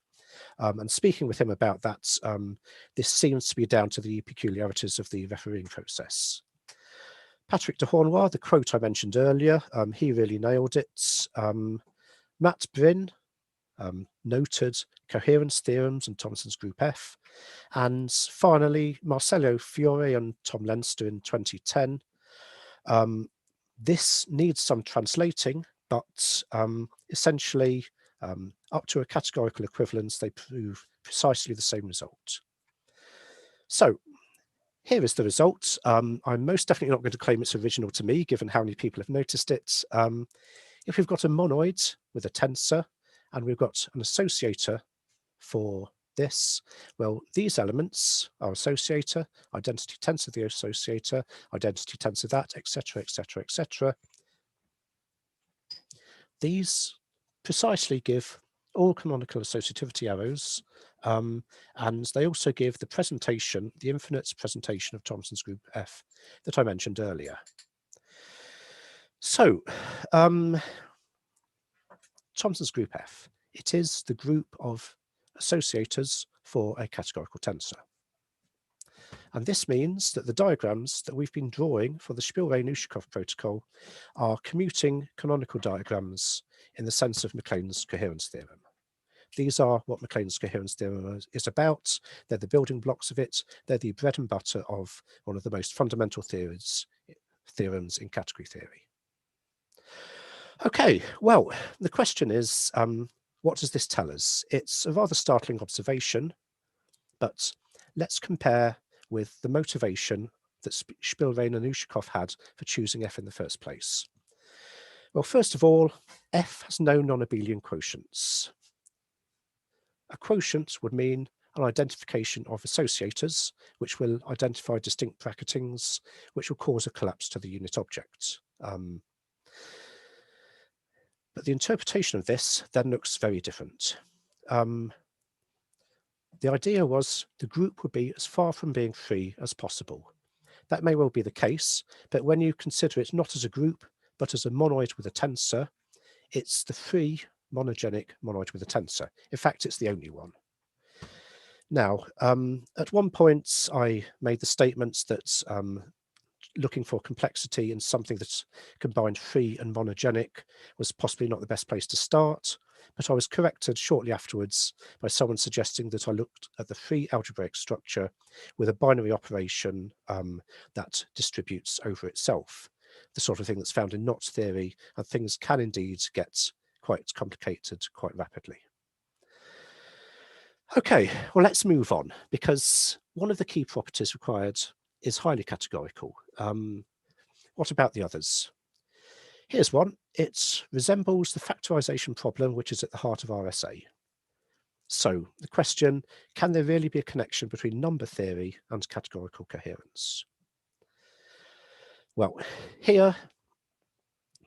And speaking with him about that, this seems to be down to the peculiarities of the refereeing process. Patrick de Hornoy, the quote I mentioned earlier, he really nailed it. Matt Bryn noted coherence theorems and Thompson's group F. And finally, Marcello Fiore and Tom Leinster in 2010. This needs some translating, but essentially, up to a categorical equivalence, they prove precisely the same result. So here is the result. I'm most definitely not going to claim it's original to me, given how many people have noticed it. If we've got a monoid with a tensor, and we've got an associator for this? Well, these elements are associator, identity tensor the associator, identity tensor that, etc., etc., etc. These precisely give all canonical associativity arrows, and they also give the presentation, the infinite presentation of Thompson's group F that I mentioned earlier. So, Thompson's group F, it is the group of associators for a categorical tensor. And this means that the diagrams that we've been drawing for the Spielrein-Ushakov protocol are commuting canonical diagrams in the sense of Maclane's coherence theorem. These are what Maclane's coherence theorem is about. They're the building blocks of it. They're the bread and butter of one of the most fundamental theorems in category theory. Okay, well, the question is, what does this tell us? It's a rather startling observation, but let's compare with the motivation that Spielrein and Ushakov had for choosing F in the first place. Well, first of all, F has no non-abelian quotients. A quotient would mean an identification of associators, which will identify distinct bracketings, which will cause a collapse to the unit object. But the interpretation of this then looks very different. The idea was the group would be as far from being free as possible. That may well be the case, but when you consider it not as a group, but as a monoid with a tensor, it's the free monogenic monoid with a tensor. In fact, it's the only one. Now, at one point, I made the statement that looking for complexity in something that combined free and monogenic was possibly not the best place to start, but I was corrected shortly afterwards by someone suggesting that I looked at the free algebraic structure with a binary operation that distributes over itself, the sort of thing that's found in knot theory, and things can indeed get quite complicated quite rapidly. Okay, well, let's move on, because one of the key properties required is highly categorical. What about the others? Here's one. It resembles the factorization problem, which is at the heart of RSA. So the question, can there really be a connection between number theory and categorical coherence? Well, here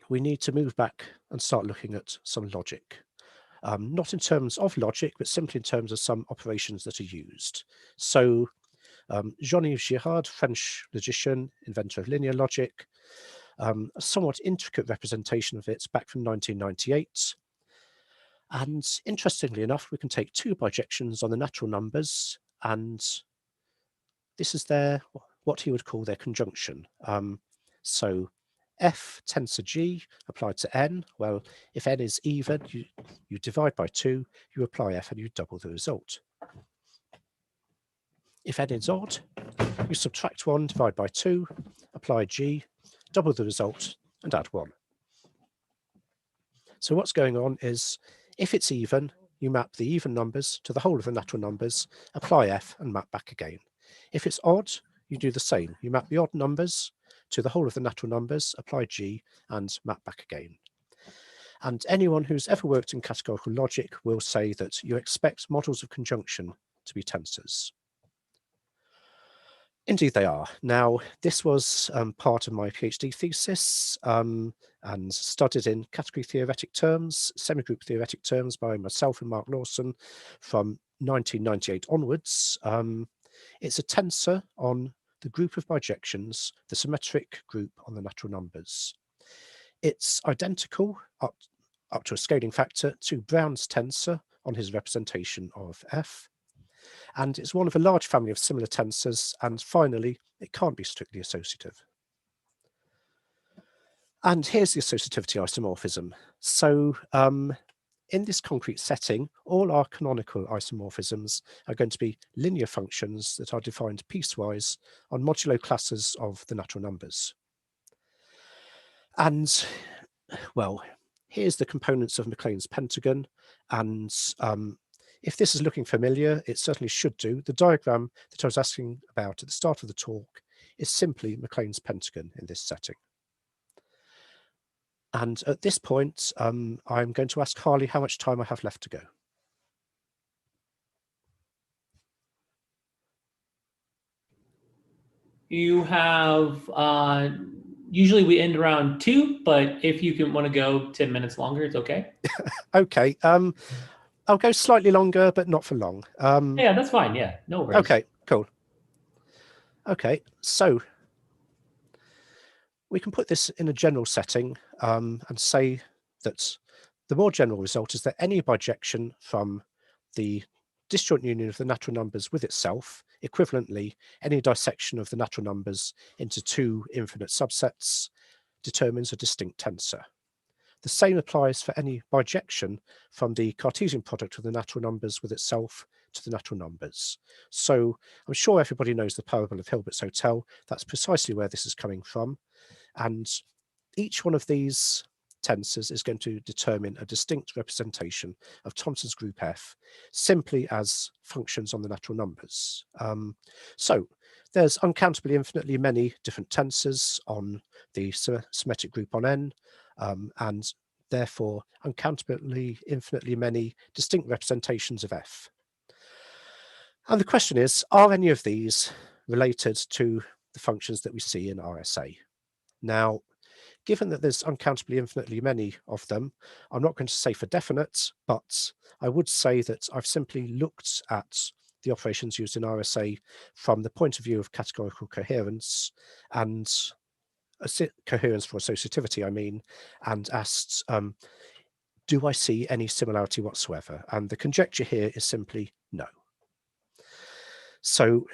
we need to move back and start looking at some logic. Not in terms of logic, but simply in terms of some operations that are used. So Jean-Yves Girard, French logician, inventor of linear logic, a somewhat intricate representation of it back from 1998. And interestingly enough, we can take two bijections on the natural numbers, and this is what he would call their conjunction. So F tensor G applied to N. Well, if N is even, you divide by 2, you apply F and you double the result. If N is odd, you subtract 1, divide by 2, apply G, double the result, and add 1. So what's going on is, if it's even, you map the even numbers to the whole of the natural numbers, apply F, and map back again. If it's odd, you do the same. You map the odd numbers to the whole of the natural numbers, apply G, and map back again. And anyone who's ever worked in categorical logic will say that you expect models of conjunction to be tensors. Indeed they are. Now, this was part of my PhD thesis and studied in category theoretic terms, semigroup theoretic terms by myself and Mark Lawson from 1998 onwards. It's a tensor on the group of bijections, the symmetric group on the natural numbers. It's identical up to a scaling factor to Brown's tensor on his representation of F. And it's one of a large family of similar tensors, and finally, it can't be strictly associative. And here's the associativity isomorphism. So in this concrete setting, all our canonical isomorphisms are going to be linear functions that are defined piecewise on modulo classes of the natural numbers. And, well, here's the components of Maclane's pentagon, and if this is looking familiar, it certainly should do. The diagram that I was asking about at the start of the talk is simply Maclane's pentagon in this setting. And at this point, I'm going to ask Harley how much time I have left to go. You have, usually we end around 2, but if you want to go 10 minutes longer, it's okay. Okay. I'll go slightly longer, but not for long. Yeah, that's fine. Yeah, no worries. Okay, cool. Okay, so we can put this in a general setting and say that the more general result is that any bijection from the disjoint union of the natural numbers with itself, equivalently, any dissection of the natural numbers into 2 infinite subsets determines a distinct tensor. The same applies for any bijection from the Cartesian product of the natural numbers with itself to the natural numbers. So I'm sure everybody knows the parable of Hilbert's Hotel. That's precisely where this is coming from. And each one of these tensors is going to determine a distinct representation of Thompson's group F simply as functions on the natural numbers. So there's uncountably infinitely many different tensors on the symmetric group on N, and therefore uncountably infinitely many distinct representations of F. And the question is, are any of these related to the functions that we see in RSA? Now, given that there's uncountably infinitely many of them, I'm not going to say for definite, but I would say that I've simply looked at the operations used in RSA from the point of view of categorical coherence and coherence for associativity, I mean, and asked, do I see any similarity whatsoever? And the conjecture here is simply no. So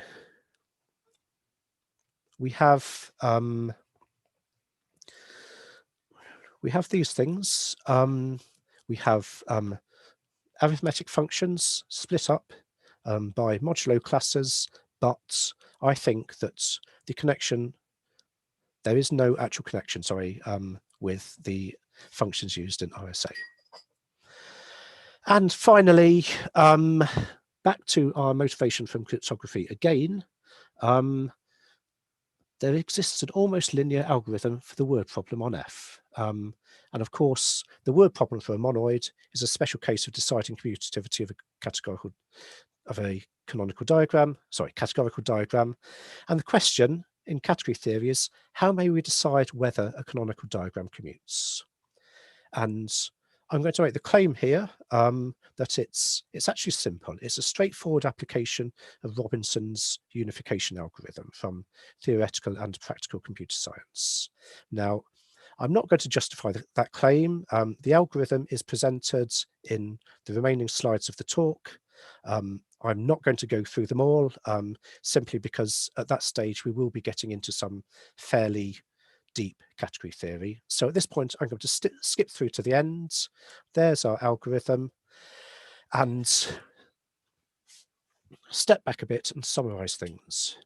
we have these things. We have arithmetic functions split up by modulo classes, but I think that the connection, there is no actual connection, sorry, with the functions used in RSA. And finally, back to our motivation from cryptography again, there exists an almost linear algorithm for the word problem on F. And of course, the word problem for a monoid is a special case of deciding commutativity of a canonical diagram. And the question in category theory is, how may we decide whether a canonical diagram commutes? And I'm going to make the claim here that it's actually simple. It's a straightforward application of Robinson's unification algorithm from theoretical and practical computer science. Now, I'm not going to justify that claim. The algorithm is presented in the remaining slides of the talk. I'm not going to go through them all, simply because at that stage we will be getting into some fairly deep category theory. So at this point, I'm going to skip through to the end. There's our algorithm, and step back a bit and summarize things.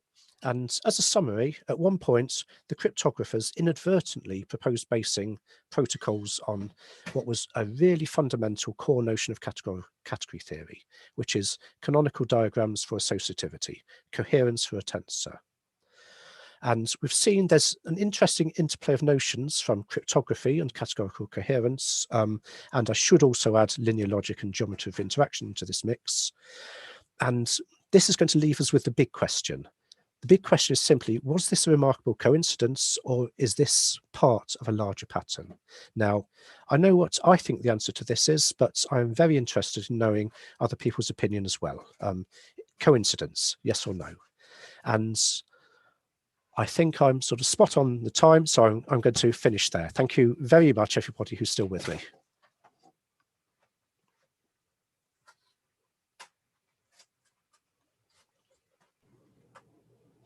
And as a summary, at one point, the cryptographers inadvertently proposed basing protocols on what was a really fundamental core notion of category theory, which is canonical diagrams for associativity, coherence for a tensor. And we've seen there's an interesting interplay of notions from cryptography and categorical coherence. And I should also add linear logic and geometry of interaction to this mix. And this is going to leave us with the big question. The big question is simply, was this a remarkable coincidence, or is this part of a larger pattern? Now, I know what I think the answer to this is, but I'm very interested in knowing other people's opinion as well. Coincidence, yes or no? And I think I'm sort of spot on the time, so I'm going to finish there. Thank you very much, everybody who's still with me.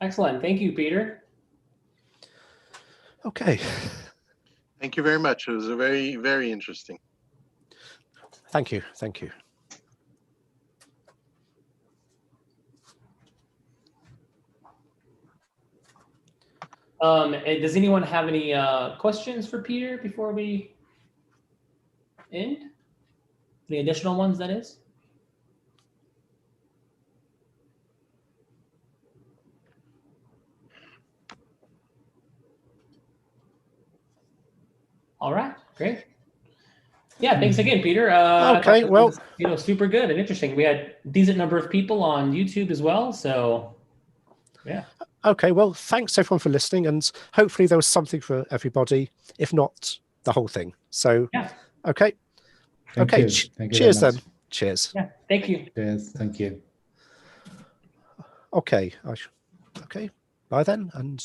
Excellent. Thank you, Peter. Okay. Thank you very much. It was a very, very interesting. Thank you. Thank you. Does anyone have any questions for Peter before we end? Any additional ones, that is? All right, great. Yeah, thanks again, Peter. Okay, well, was, super good and interesting. We had a decent number of people on YouTube as well, so yeah. Okay, well, thanks everyone for listening, and hopefully there was something for everybody, if not the whole thing. So, Yeah. okay. Thank Okay, you. Thank you very cheers much. then. Cheers. Yeah. Thank you. Cheers. Thank you. Okay. Okay. Bye then, and